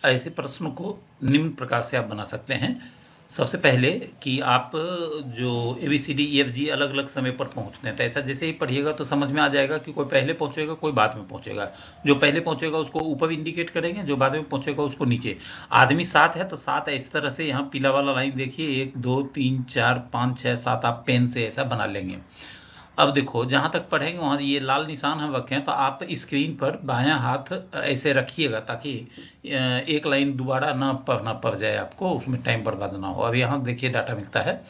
ऐसे प्रश्न को निम्न प्रकार से आप बना सकते हैं। सबसे पहले कि आप जो ABCD EFG अलग अलग समय पर पहुंचते हैं, तो ऐसा जैसे ही पढ़िएगा तो समझ में आ जाएगा कि कोई पहले पहुंचेगा, कोई बाद में पहुंचेगा। जो पहले पहुंचेगा उसको ऊपर इंडिकेट करेंगे, जो बाद में पहुंचेगा उसको नीचे। आदमी 7 है तो 7 इस तरह से, यहाँ पीला वाला लाइन देखिए, 1 2 3 4 5 6 7 आप पेन से ऐसा बना लेंगे। अब देखो, जहां तक पढ़ेंगे वहां ये लाल निशान हम रखे हैं, तो आप स्क्रीन पर बायां हाथ ऐसे रखिएगा ताकि एक लाइन दोबारा ना पढ़ना पड़ जाए आपको, उसमें टाइम बर्बाद ना हो। अब यहाँ देखिए डाटा मिलता है,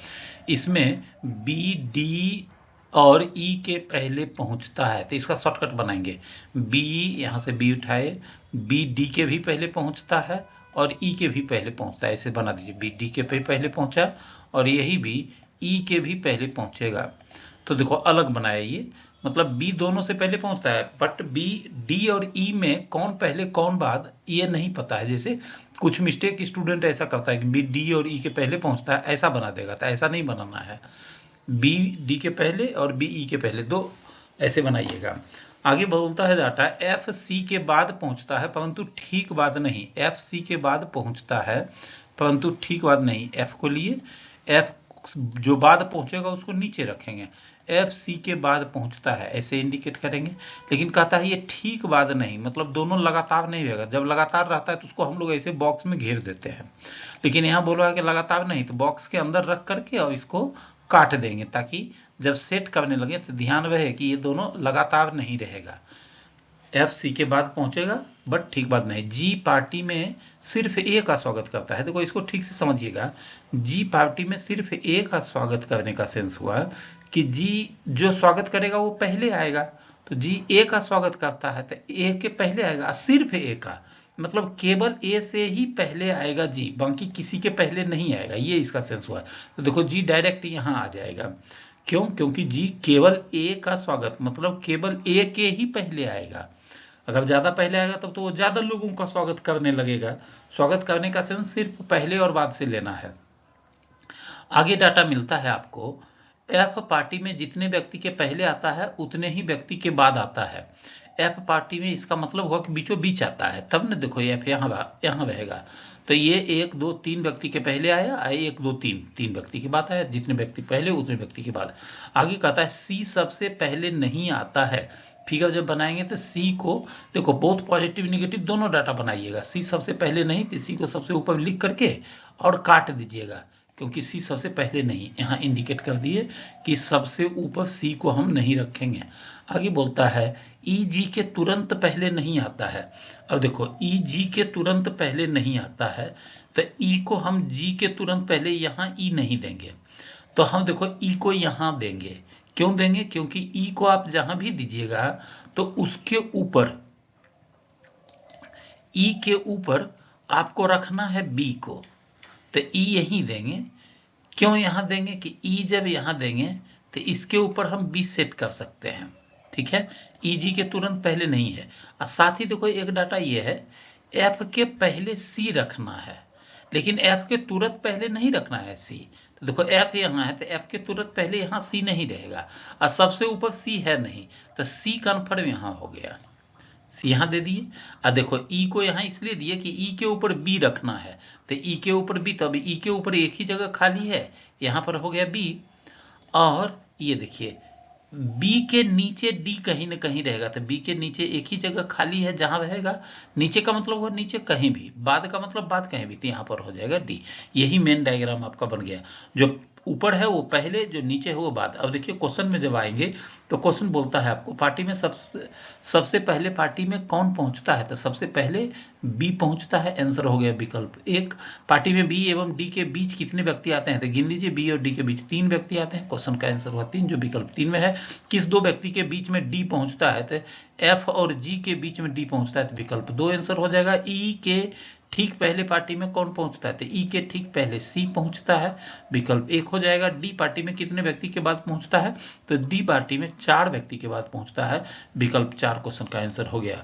इसमें बी डी और ई के पहले पहुंचता है, तो इसका शॉर्टकट बनाएंगे। बी, यहाँ से बी उठाए, बी डी के भी पहले पहुंचता है और ई के भी पहले पहुंचता है, ऐसे बना दीजिए। बी डी के भी पहले पहुंचा और यही भी ई के भी पहले पहुंचेगा। तो देखो अलग बनाया ये, मतलब बी दोनों से पहले पहुंचता है, बट बी डी और ई में कौन पहले कौन बाद ये नहीं पता है। जैसे कुछ मिस्टेक स्टूडेंट ऐसा करता है कि बी डी और ई के पहले पहुंचता है, ऐसा बना देगा, तो ऐसा नहीं बनाना है। बी डी के पहले और बी ई के पहले, दो ऐसे बनाइएगा। आगे बोलता है डाटा एफ सी के बाद पहुंचता है परंतु ठीक बाद नहीं। एफ सी के बाद पहुंचता है परंतु ठीक बाद नहीं। एफ को लिए, एफ जो बाद पहुंचेगा उसको नीचे रखेंगे। एफ सी के बाद पहुंचता है ऐसे इंडिकेट करेंगे, लेकिन कहता है ये ठीक बाद नहीं, मतलब दोनों लगातार नहीं रहेगा। जब लगातार रहता है तो उसको हम लोग ऐसे बॉक्स में घेर देते हैं, लेकिन यहाँ बोला है कि लगातार नहीं, तो बॉक्स के अंदर रख करके और इसको काट देंगे, ताकि जब सेट करने लगे तो ध्यान रहे कि ये दोनों लगातार नहीं रहेगा। एफ सी के बाद पहुंचेगा बट ठीक बात नहीं। जी पार्टी में सिर्फ ए का स्वागत करता है, देखो इसको ठीक से समझिएगा। जी पार्टी में सिर्फ ए का स्वागत करने का सेंस हुआ कि जी जो स्वागत करेगा वो पहले आएगा, तो जी ए का स्वागत करता है तो ए के पहले आएगा, सिर्फ ए का, मतलब केवल ए से ही पहले आएगा जी, बाकी किसी के पहले नहीं आएगा, ये इसका सेंस हुआ। तो देखो जी डायरेक्ट यहाँ आ जाएगा। क्यों? क्योंकि जी केवल ए का स्वागत, मतलब केवल ए के ही पहले आएगा। अगर ज़्यादा पहले आएगा तब तो वो ज़्यादा लोगों का स्वागत करने लगेगा। स्वागत करने का सेंस सिर्फ पहले और बाद से लेना है। आगे डाटा मिलता है आपको, एफ पार्टी में जितने व्यक्ति के पहले आता है उतने ही व्यक्ति के बाद आता है। एफ पार्टी में इसका मतलब हुआ कि बीचों बीच आता है, तब न देखो एफ यहाँ रहेगा। तो ये 1 2 3 व्यक्ति के पहले आया, 1 2 3 3 व्यक्ति के बाद आया, जितने व्यक्ति पहले उतने व्यक्ति के बाद। आगे कहता है सी सबसे पहले नहीं आता है। फिगर जब बनाएंगे तो सी को देखो, बोथ पॉजिटिव निगेटिव दोनों डाटा बनाइएगा। सी सबसे पहले नहीं तो सी को सबसे ऊपर लिख करके और काट दीजिएगा, क्योंकि सी सबसे पहले नहीं, यहाँ इंडिकेट कर दिए कि सबसे ऊपर सी को हम नहीं रखेंगे। आगे बोलता है ई जी के तुरंत पहले नहीं आता है। अब देखो ई जी के तुरंत पहले नहीं आता है, तो ई को हम जी के तुरंत पहले यहाँ ई नहीं देंगे, तो हम देखो ई को यहाँ देंगे। क्यों देंगे? क्योंकि ई को आप जहां भी दीजिएगा तो उसके ऊपर, ई के ऊपर आपको रखना है बी को, तो ई यहीं देंगे। क्यों यहाँ देंगे कि ई जब यहाँ देंगे तो इसके ऊपर हम बी सेट कर सकते हैं, ठीक है। ई जी के तुरंत पहले नहीं है। और साथ ही देखो एक डाटा ये है, एफ के पहले सी रखना है, लेकिन एफ के तुरंत पहले नहीं रखना है सी। तो देखो एफ यहाँ है तो एफ के तुरंत पहले यहाँ सी नहीं रहेगा, और सबसे ऊपर सी है नहीं, तो सी कन्फर्म यहाँ हो गया, सी यहाँ दे दिए। और देखो ई को यहाँ इसलिए दिए कि ई के ऊपर बी रखना है, तो ई के ऊपर बी, तो अभी ई के ऊपर एक ही जगह खाली है, यहाँ पर हो गया बी। और ये देखिए बी के नीचे डी कहीं ना कहीं रहेगा, तो बी के नीचे एक ही जगह खाली है जहां रहेगा, नीचे का मतलब हुआ नीचे कहीं भी, बाद का मतलब बाद कहीं भी, तो यहाँ पर हो जाएगा डी। यही मेन डायग्राम आपका बन गया, जो ऊपर है वो पहले, जो नीचे है वो बाद। अब देखिए क्वेश्चन में जब आएंगे तो क्वेश्चन बोलता है आपको पार्टी में सबसे पहले पार्टी में कौन पहुंचता है, तो सबसे पहले बी पहुंचता है, आंसर हो गया विकल्प एक। पार्टी में बी एवं डी के बीच कितने व्यक्ति आते हैं, तो गिन लीजिए बी और डी के बीच 3 व्यक्ति आते हैं, क्वेश्चन का आंसर हुआ 3, जो विकल्प 3 में है। किस 2 व्यक्ति के बीच में डी पहुंचता है, तो एफ और जी के बीच में डी पहुंचता है, तो विकल्प 2 आंसर हो जाएगा। ई के ठीक पहले पार्टी में कौन पहुंचता है, तो ई के ठीक पहले सी पहुंचता है, विकल्प 1 हो जाएगा। डी पार्टी में कितने व्यक्ति के बाद पहुंचता है, तो डी पार्टी में 4 व्यक्ति के बाद पहुंचता है, विकल्प 4 क्वेश्चन का आंसर हो गया।